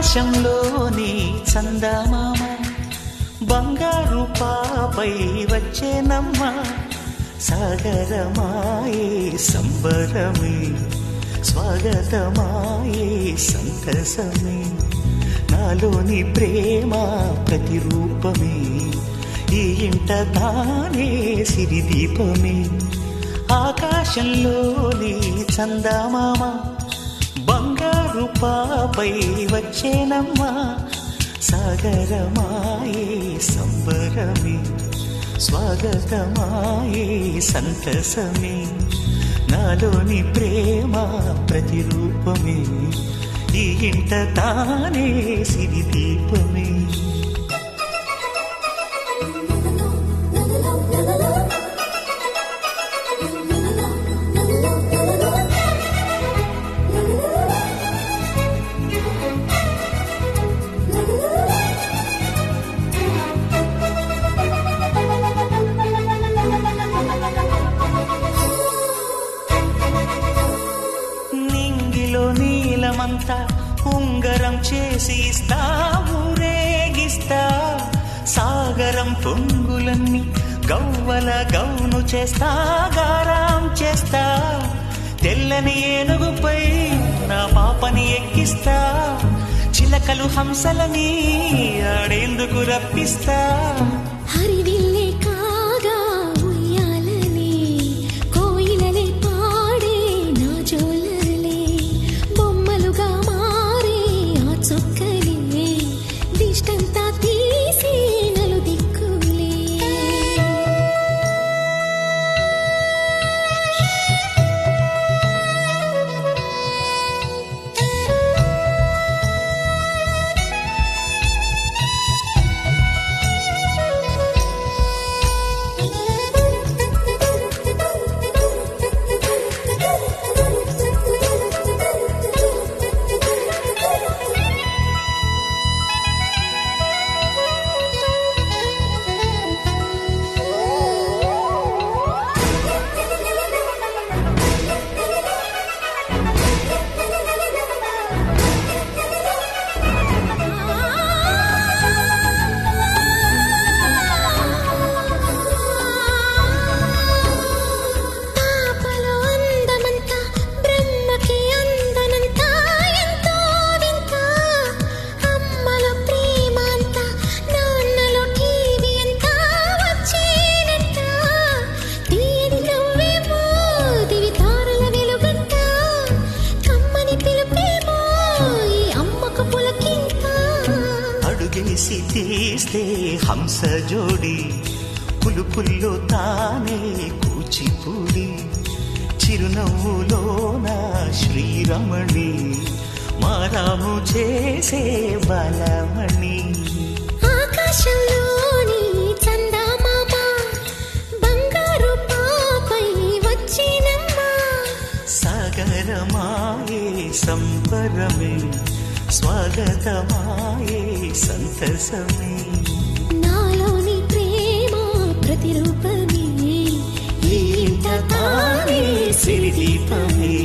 ఆకాశంలోని చందమామ బంగారు పాపై వచ్చేనమ్మ సాగరమాయే సంబరమే స్వాగతమాయే సంతసమే నాలోని ప్రేమ ప్రతిరూపమే ఈ ఇంట తానే సిరిదీపమే ఆకాశంలోని చందమామ బంగారు పాపై వచ్చేనమ్మా సాగరమాయే సంబరమే స్వాగతమాయే సంతసమే నాలోని ప్రేమ ప్రతిరూపమే ఈ ఇంట తానే సిరిదీపమే నీలమంతా ఉంగరం చేసి ఇస్తా ఊరేగిస్తా సాగరం పొంగులన్నీ గవ్వల గౌను చేస్తా గారాం చేస్తా తెల్లని ఏనుగుపై నా పాపని ఎక్కిస్తా చిలకలు హంసలని ఆడేందుకు రప్పిస్తా హరివిల్లే కాగా ఉయ్యాలనే కోయిలలే పాడే నా జోలలే బొమ్మలుగా మారే ఆ చొక్కలే దిష్టంతా తీసి నలు దిక్కులే అడుగేసి తీస్తే హంస జోడి పులుపుల్లో తానే కూచిపూడి చిరునవ్వులోన శ్రీరమణి మారాము చేసే బలమణి ఆకాశంలోని చందమామ బంగారు పాపై వచ్చినమ్మా సాగరమాయే సంబరమే స్వాగతమాయే సంతసమే నాలోని ప్రేమ ప్రతిరూపమే ఈ ఇంట తానే సిరిదీపమే